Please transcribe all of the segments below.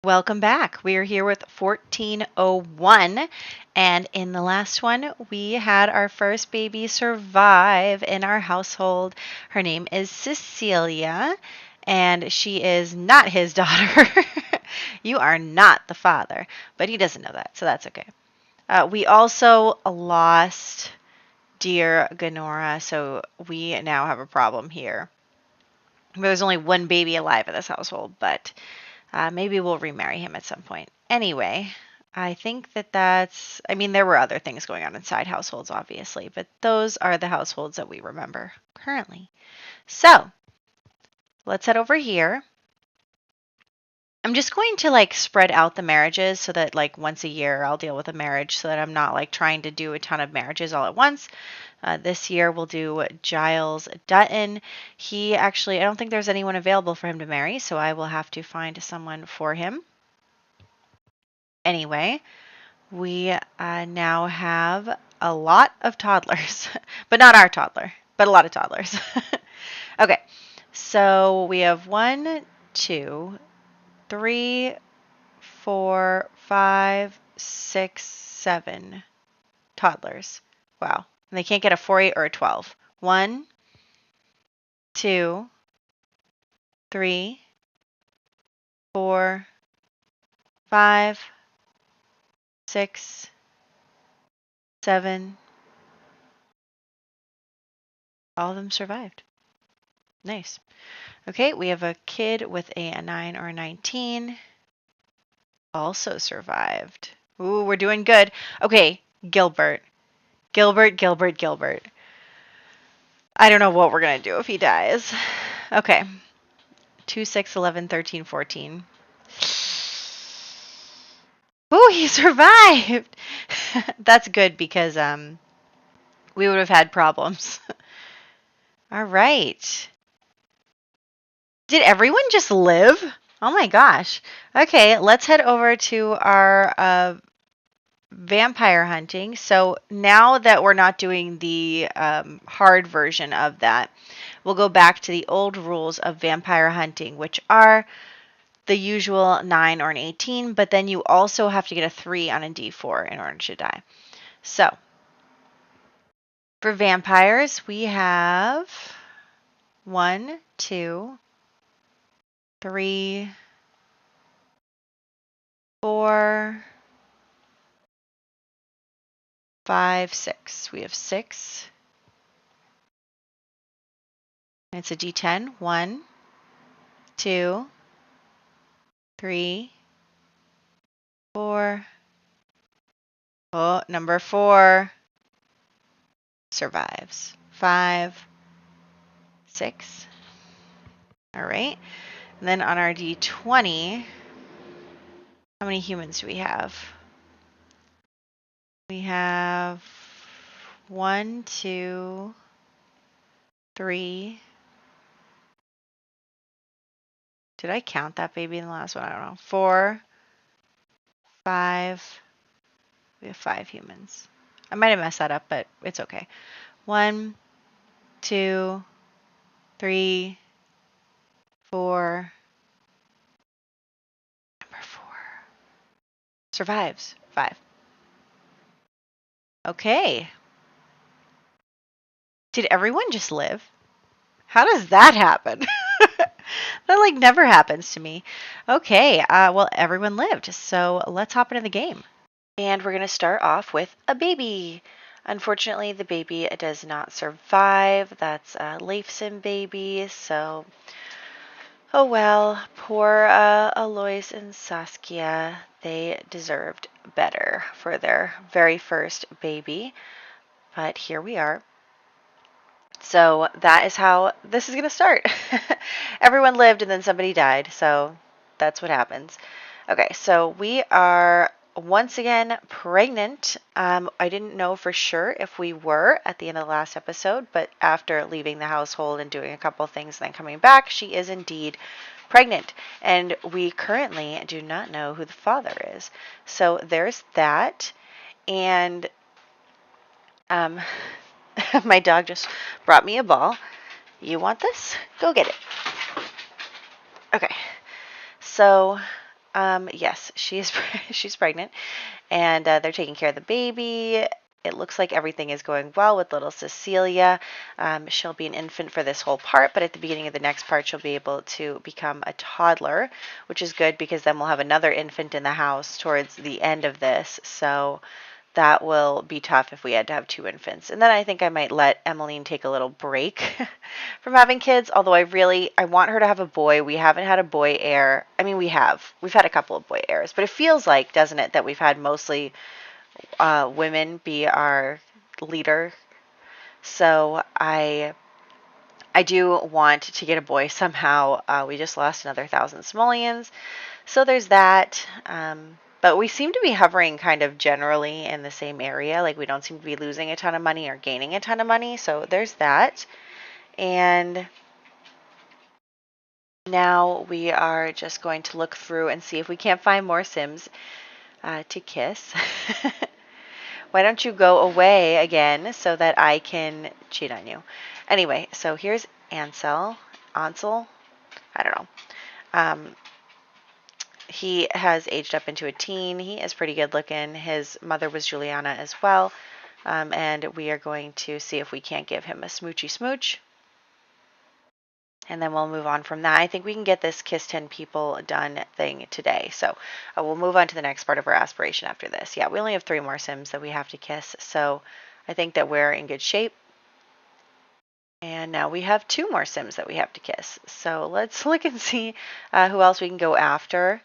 Welcome back. We are here with 1401, and in the last one, we had our first baby survive in our household. Her name is Cecilia, and she is not his daughter. You are not the father, but he doesn't know that, so that's okay. We also lost dear Ganora, so we now have a problem here. There's only one baby alive in this household, but maybe we'll remarry him at some point. Anyway, I think that's, I mean, there were other things going on inside households, obviously, but those are the households that we remember currently. So let's head over here. I'm just going to spread out the marriages so that once a year I'll deal with a marriage so that I'm not trying to do a ton of marriages all at once. This year we'll do Giles Dutton. He actually, I don't think there's anyone available for him to marry, so I will have to find someone for him. Anyway, we now have a lot of toddlers, but not our toddler, but a lot of toddlers. Okay, so we have 1, 2, 3, 4, 5, 6, 7 toddlers. Wow. And they can't get a 4, 8, or a 12. 1, 2, 3, 4, 5, 6, 7. All of them survived. Nice. Okay, we have a kid with a 9 or a 19. Also survived. Ooh, we're doing good. Okay, Gilbert. Gilbert. I don't know what we're going to do if he dies. Okay. 2, 6, 11, 13, 14. Ooh, he survived. That's good because we would have had problems. All right. Did everyone just live? Oh my gosh. Okay, let's head over to our vampire hunting. So now that we're not doing the hard version of that, we'll go back to the old rules of vampire hunting, which are the usual 9 or an 18, but then you also have to get a 3 on a d4 in order to die. So for vampires, we have 1, 2, 3, 4, 5, 6. We have 6. And it's a d10. 1, 2, 3, 4. Oh, number 4 survives. 5, 6. All right. And then on our d20, how many humans do we have? We have 1, 2, 3. Did I count that baby in the last one? I don't know. 4, 5. We have 5 humans. I might have messed that up, but it's okay. 1, 2, 3, 4. Number 4 survives. 5. Okay. Did everyone just live? How does that happen? That never happens to me. Okay, well, everyone lived, so let's hop into the game. And we're going to start off with a baby. Unfortunately, the baby does not survive. That's a Leifson baby, so oh well, poor Alois and Saskia. They deserved better for their very first baby, but here we are. So that is how this is going to start. Everyone lived and then somebody died, so that's what happens. Okay, so we are once again pregnant. I didn't know for sure if we were at the end of the last episode, but after leaving the household and doing a couple things and then coming back, she is indeed pregnant. And we currently do not know who the father is. So there's that. And my dog just brought me a ball. You want this? Go get it. Okay. So Yes, she's pregnant, and they're taking care of the baby. It looks like everything is going well with little Cecilia. She'll be an infant for this whole part, but at the beginning of the next part, she'll be able to become a toddler, which is good because then we'll have another infant in the house towards the end of this. So that will be tough if we had to have two infants. And then I think I might let Emmeline take a little break from having kids, although I want her to have a boy. We haven't had a boy heir. I mean, we've had a couple of boy heirs, but it feels like, doesn't it, that we've had mostly women be our leader. So I do want to get a boy somehow. We just lost another 1,000 simoleons, so there's that. But we seem to be hovering kind of generally in the same area. Like, we don't seem to be losing a ton of money or gaining a ton of money. So there's that. And now we are just going to look through and see if we can't find more Sims to kiss. Why don't you go away again so that I can cheat on you? Anyway, so here's Ansel. I don't know. He has aged up into a teen. He is pretty good looking. His mother was Juliana as well. And we are going to see if we can't give him a smoochy smooch. And then we'll move on from that. I think we can get this kiss 10 people done thing today. So we'll move on to the next part of our aspiration after this. Yeah, we only have 3 more Sims that we have to kiss. So I think that we're in good shape. And now we have 2 more Sims that we have to kiss. So let's look and see who else we can go after.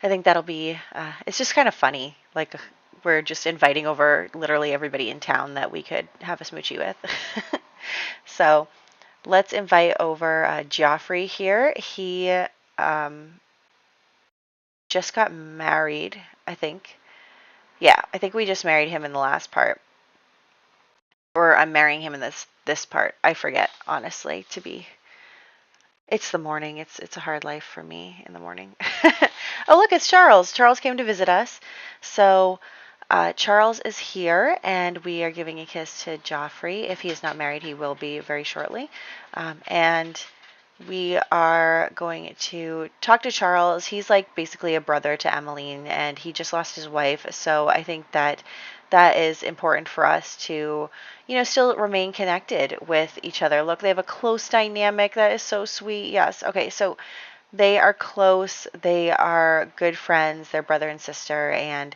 I think that'll be, it's just kind of funny. Like, we're just inviting over literally everybody in town that we could have a smoochie with. So let's invite over Joffrey here. He just got married, I think. Yeah, I think we just married him in the last part. Or I'm marrying him in this part. I forget, honestly, It's the morning. It's a hard life for me in the morning. Oh, look, it's Charles. Charles came to visit us. So Charles is here, and we are giving a kiss to Joffrey. If he is not married, he will be very shortly. And we are going to talk to Charles. He's like basically a brother to Emmeline, and he just lost his wife. So I think that is important for us to, still remain connected with each other. Look, they have a close dynamic. That is so sweet. Yes. Okay. So they are close. They are good friends. They're brother and sister. And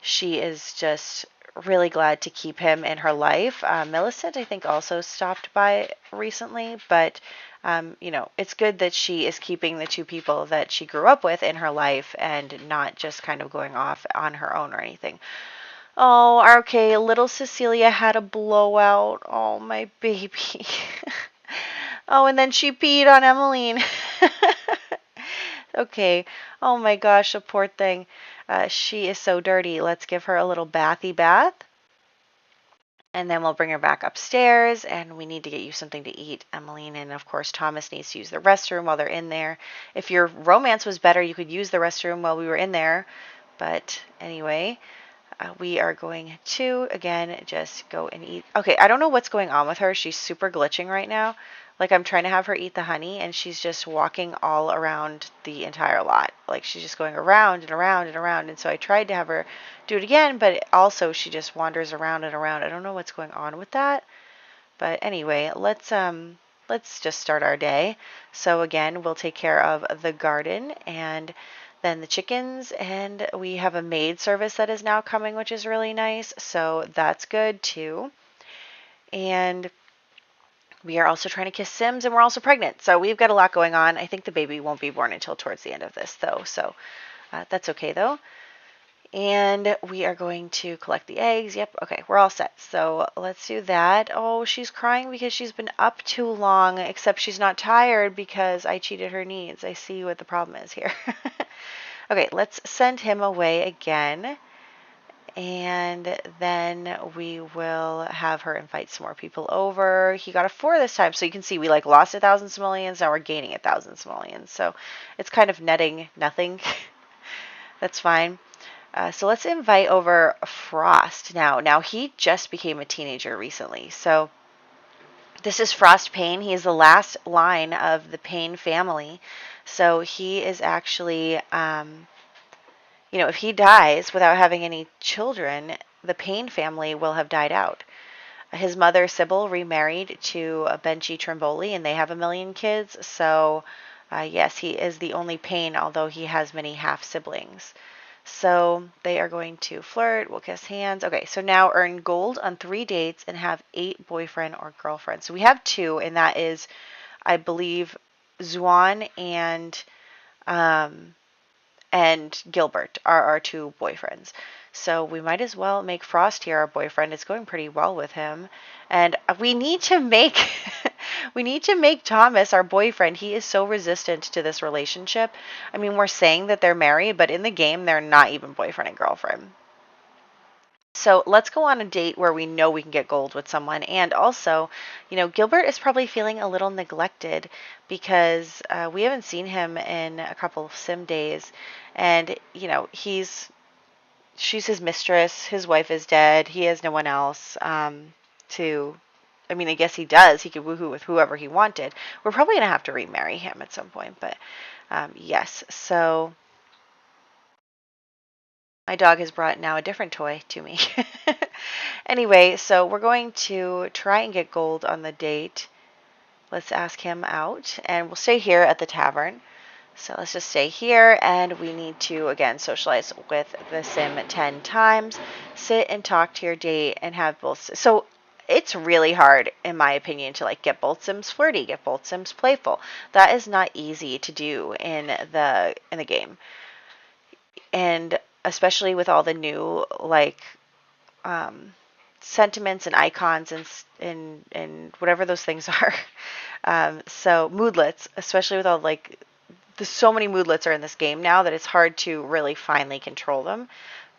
she is just really glad to keep him in her life. Millicent, I think, also stopped by recently, but it's good that she is keeping the 2 people that she grew up with in her life and not just kind of going off on her own or anything. Oh, okay, little Cecilia had a blowout. Oh, my baby. Oh, and then she peed on Emmeline. Okay. Oh my gosh, the poor thing. She is so dirty. Let's give her a little bathy bath. And then we'll bring her back upstairs, and we need to get you something to eat, Emmeline. And of course, Thomas needs to use the restroom while they're in there. If your romance was better, you could use the restroom while we were in there. But anyway, we are going to, again, just go and eat. Okay, I don't know what's going on with her. She's super glitching right now. Like, I'm trying to have her eat the honey, and she's just walking all around the entire lot. Like, she's just going around and around and around. And so I tried to have her do it again, but also she just wanders around and around. I don't know what's going on with that. But anyway, let's just start our day. So again, we'll take care of the garden and then the chickens, and we have a maid service that is now coming, which is really nice. So that's good too. And we are also trying to kiss Sims, and we're also pregnant. So we've got a lot going on. I think the baby won't be born until towards the end of this, though. So that's okay, though. And we are going to collect the eggs. Yep, okay, we're all set. So let's do that. Oh, she's crying because she's been up too long, except she's not tired because I cheated her needs. I see what the problem is here. Okay, let's send him away again. And then we will have her invite some more people over. He got a 4 this time, so you can see we lost 1,000 simoleons. Now we're gaining 1,000 simoleons. So it's kind of netting nothing. That's fine. So let's invite over Frost now. Now he just became a teenager recently. So this is Frost Payne. He is the last line of the Payne family. So he is actually if he dies without having any children, the Payne family will have died out. His mother, Sybil, remarried to Benji Trimboli, and they have 1,000,000 kids. So, yes, he is the only Payne, although he has many half-siblings. So they are going to flirt, we'll kiss hands. Okay, so now earn gold on 3 dates and have 8 boyfriend or girlfriends. So we have 2, and that is, I believe, Zuan and Gilbert are our 2 boyfriends. So we might as well make Frost here our boyfriend. It's going pretty well with him. And we need to make we need to make Thomas our boyfriend. He is so resistant to this relationship. I mean, we're saying that they're married, but in the game they're not even boyfriend and girlfriend. So let's go on a date where we know we can get gold with someone. And also, Gilbert is probably feeling a little neglected because we haven't seen him in a couple of sim days. And, she's his mistress. His wife is dead. He has no one else I guess he does. He could woohoo with whoever he wanted. We're probably going to have to remarry him at some point. But yes, so my dog has brought now a different toy to me. Anyway, so we're going to try and get gold on the date. Let's ask him out, and we'll stay here at the tavern. So let's just stay here, and we need to, again, socialize with the sim 10 times. Sit and talk to your date and have both. So it's really hard, in my opinion, to get both sims flirty, get both sims playful. That is not easy to do in the game. And especially with all the new sentiments and icons and whatever those things are. So moodlets, especially with all there's so many moodlets are in this game now that it's hard to really finally control them.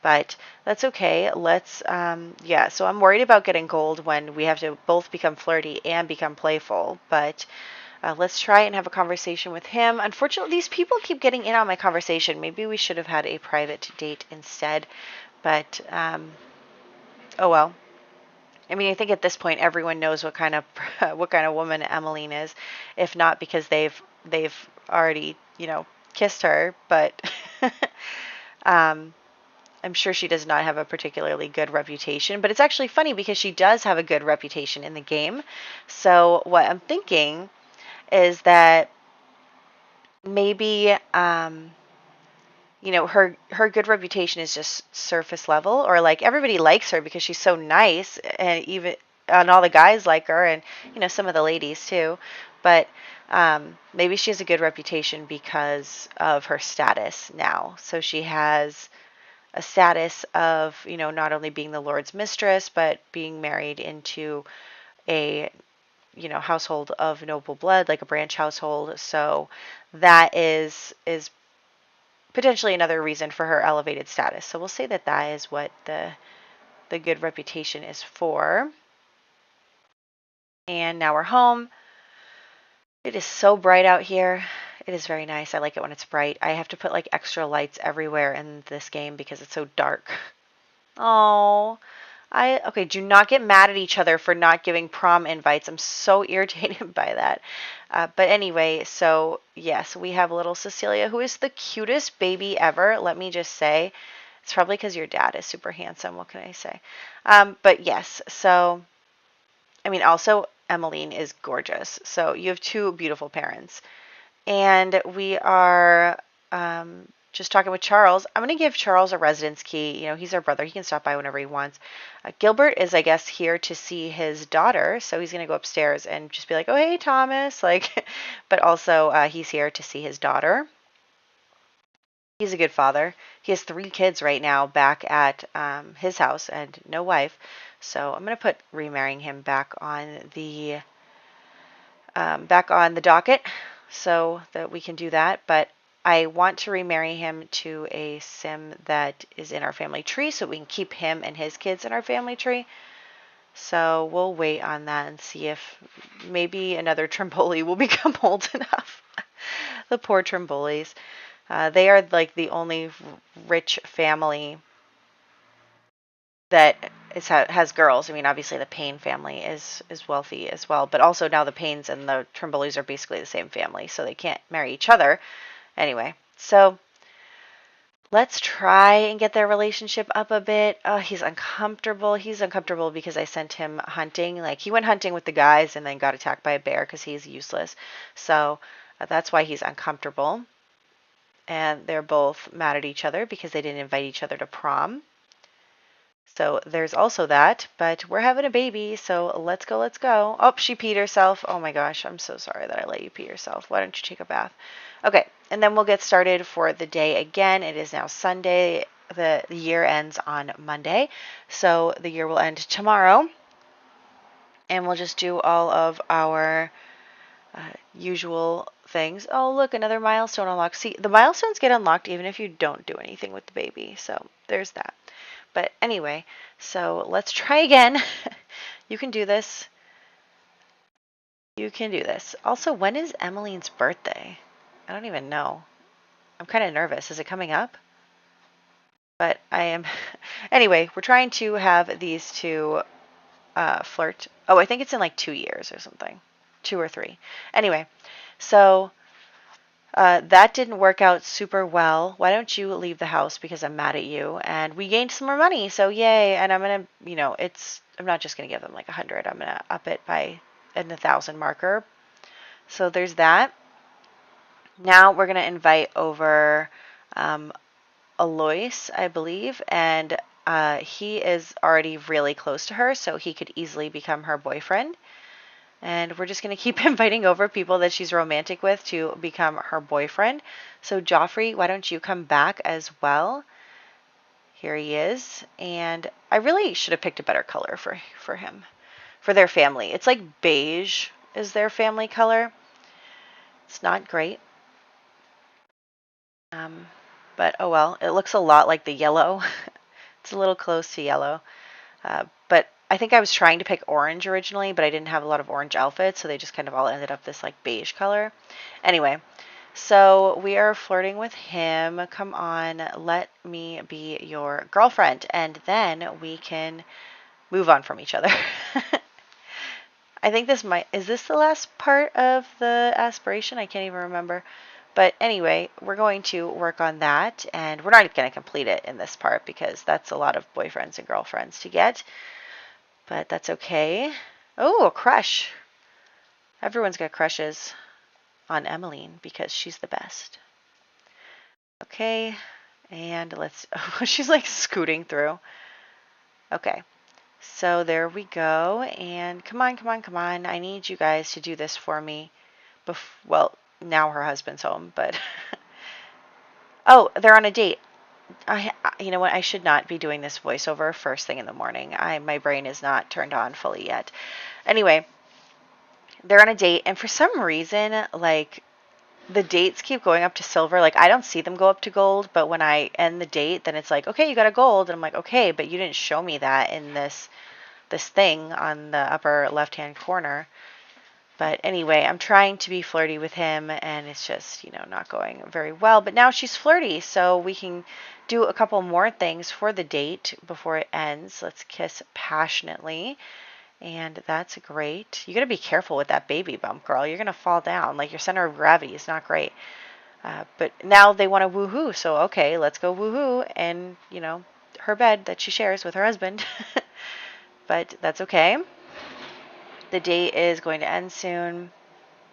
But that's okay. Let's so I'm worried about getting gold when we have to both become flirty and become playful. But let's try and have a conversation with him. Unfortunately, these people keep getting in on my conversation. Maybe we should have had a private date instead. But oh well. I mean, I think at this point everyone knows what kind of woman Emmeline is, if not because they've already kissed her. But I'm sure she does not have a particularly good reputation. But it's actually funny because she does have a good reputation in the game. So what I'm thinking is that maybe her good reputation is just surface level, or everybody likes her because she's so nice, and all the guys like her, and some of the ladies too. But maybe she has a good reputation because of her status now. So she has a status of not only being the Lord's mistress, but being married into a household of noble blood, like a branch household. So that is potentially another reason for her elevated status. So we'll say that is what the good reputation is for. And now we're home. It is so bright out here. It is very nice. I like it when it's bright. I have to put extra lights everywhere in this game because it's so dark. Oh, okay, do not get mad at each other for not giving prom invites. I'm so irritated by that. But anyway, so yes, we have little Cecilia, who is the cutest baby ever. Let me just say, it's probably because your dad is super handsome. What can I say? But yes, so, I mean, also, Emmeline is gorgeous. So you have 2 beautiful parents. And we are just talking with Charles. I'm going to give Charles a residence key. He's our brother. He can stop by whenever he wants. Gilbert is, I guess, here to see his daughter. So he's going to go upstairs and just be like, oh, hey, Thomas. But also he's here to see his daughter. He's a good father. He has 3 kids right now back at his house and no wife. So I'm going to put remarrying him back on the docket so that we can do that. But I want to remarry him to a sim that is in our family tree so we can keep him and his kids in our family tree. So we'll wait on that and see if maybe another Trimboli will become old enough. The poor Trimbolis. They are the only rich family that has girls. I mean, obviously the Payne family is wealthy as well, but also now the Paynes and the Trimbolis are basically the same family, so they can't marry each other. Anyway, so Let's try and get their relationship up a bit. Oh, he's uncomfortable. He's uncomfortable because I sent him hunting. Like, he went hunting with the guys and then got attacked by a bear because he's useless. So that's why he's uncomfortable. And they're both mad at each other because they didn't invite each other to prom. So there's also that, but we're having a baby, so let's go, let's go. Oh, she peed herself. Oh my gosh, I'm so sorry that I let you pee yourself. Why don't you take a bath? Okay, and then we'll get started for the day again. It is now Sunday. The year ends on Monday, so the year will end tomorrow. And we'll just do all of our usual things. Oh, look, another milestone unlocked. See, the milestones get unlocked even if you don't do anything with the baby, so there's that. But anyway, so let's try again. You can do this. You can do this. Also, when is Emmeline's birthday? I don't even know. I'm kind of nervous. Is it coming up? But I am. Anyway, we're trying to have these two flirt. Oh, I think it's in like 2 years or something. 2 or 3. Anyway, so that didn't work out super well. Why don't you leave the house because I'm mad at you? And we gained some more money, so yay. And I'm going to, I'm not just going to give them like 100. I'm going to up it by an 1,000 marker. So there's that. Now we're going to invite over Alois, I believe, and he is already really close to her, so he could easily become her boyfriend. And we're just going to keep inviting over people that she's romantic with to become her boyfriend. So Joffrey, why don't you come back as well? Here he is. And I really should have picked a better color for him, for their family. It's like beige is their family color. It's not great. But oh well, it looks a lot like the yellow. It's a little close to yellow. But I think I was trying to pick orange originally, but I didn't have a lot of orange outfits, so they just kind of all ended up this like beige color. Anyway, so we are flirting with him. Come on, let me be your girlfriend, and then we can move on from each other. I think is this the last part of the aspiration? I can't even remember. But anyway, we're going to work on that, and we're not going to complete it in this part because that's a lot of boyfriends and girlfriends to get. But that's okay. Oh, a crush. Everyone's got crushes on Emmeline because she's the best. Okay, and let's... Oh, she's like scooting through. Okay, so there we go. And come on, come on, come on. I need you guys to do this for me. Well, now her husband's home, but... Oh, they're on a date. You know what? I should not be doing this voiceover first thing in the morning. My brain is not turned on fully yet. Anyway, they're on a date, and for some reason, like, the dates keep going up to silver. Like, I don't see them go up to gold, but when I end the date, then it's like, okay, you got a gold. And I'm like, okay, but you didn't show me that in this thing on the upper left-hand corner. But anyway, I'm trying to be flirty with him, and it's just, not going very well. But now she's flirty, so we can do a couple more things for the date before it ends. Let's kiss passionately. And that's great. You got to be careful with that baby bump, girl. You're going to fall down. Like, your center of gravity is not great. But now they want to woohoo. So, okay, let's go woohoo. And, her bed that she shares with her husband. But that's okay. The date is going to end soon.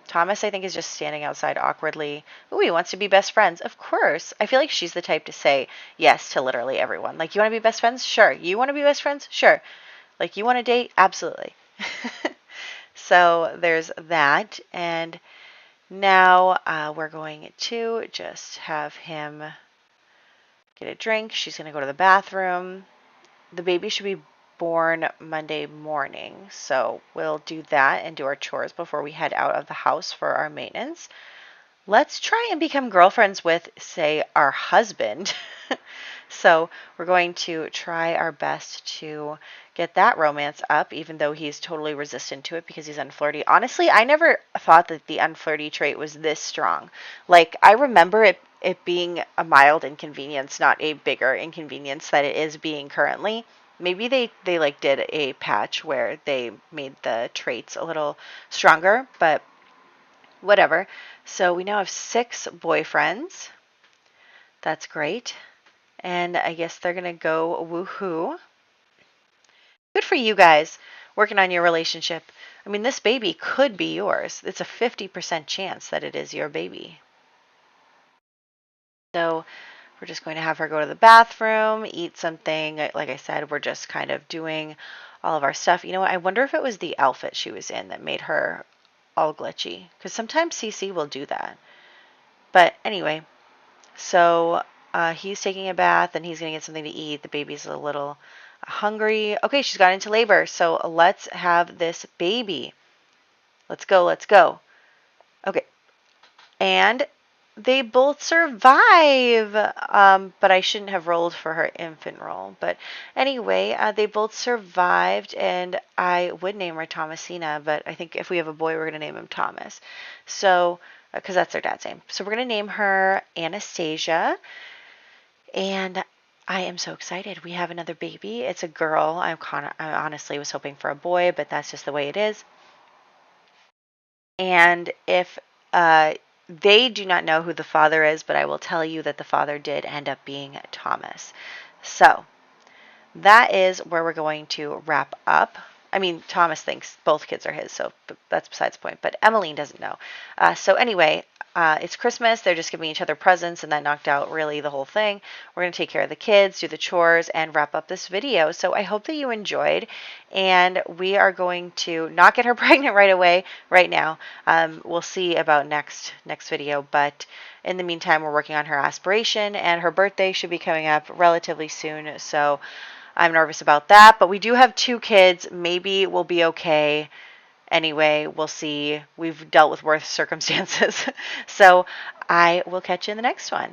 Thomas, I think, is just standing outside awkwardly. Ooh, he wants to be best friends. Of course. I feel like she's the type to say yes to literally everyone. Like, you want to be best friends? Sure. You want to be best friends? Sure. Like, you want to date? Absolutely. So there's that. And now we're going to just have him get a drink. She's going to go to the bathroom. The baby should be born Monday morning. So we'll do that and do our chores before we head out of the house for our maintenance. Let's try and become girlfriends with, say, our husband. So we're going to try our best to get that romance up, even though he's totally resistant to it because he's unflirty. Honestly, I never thought that the unflirty trait was this strong. Like, I remember it being a mild inconvenience, not a bigger inconvenience that it is being currently. Maybe they like did a patch where they made the traits a little stronger, but whatever. So we now have 6 boyfriends. That's great. And I guess they're going to go woohoo. Good for you guys working on your relationship. I mean, this baby could be yours. It's a 50% chance that it is your baby. So we're just going to have her go to the bathroom, eat something. Like I said, we're just kind of doing all of our stuff. You know what? I wonder if it was the outfit she was in that made her all glitchy. Because sometimes CC will do that. But anyway, so he's taking a bath and he's going to get something to eat. The baby's a little hungry. Okay, she's got into labor. So let's have this baby. Let's go, let's go. Okay. And they both survive. But I shouldn't have rolled for her infant roll. But anyway, they both survived, and I would name her Thomasina, but I think if we have a boy, we're going to name him Thomas. So, because that's their dad's name. So we're going to name her Anastasia. And I am so excited. We have another baby. It's a girl. I honestly was hoping for a boy, but that's just the way it is. And if they do not know who the father is, but I will tell you that the father did end up being Thomas. So that is where we're going to wrap up. I mean, Thomas thinks both kids are his, so that's besides the point. But Emmeline doesn't know. So anyway, it's Christmas. They're just giving each other presents, and that knocked out really the whole thing. We're going to take care of the kids, do the chores, and wrap up this video. So I hope that you enjoyed, and we are going to not get her pregnant right away, right now. We'll see about next video, but in the meantime, we're working on her aspiration, and her birthday should be coming up relatively soon. So I'm nervous about that, but we do have 2 kids. Maybe we'll be okay. Anyway, we'll see. We've dealt with worse circumstances. So I will catch you in the next one.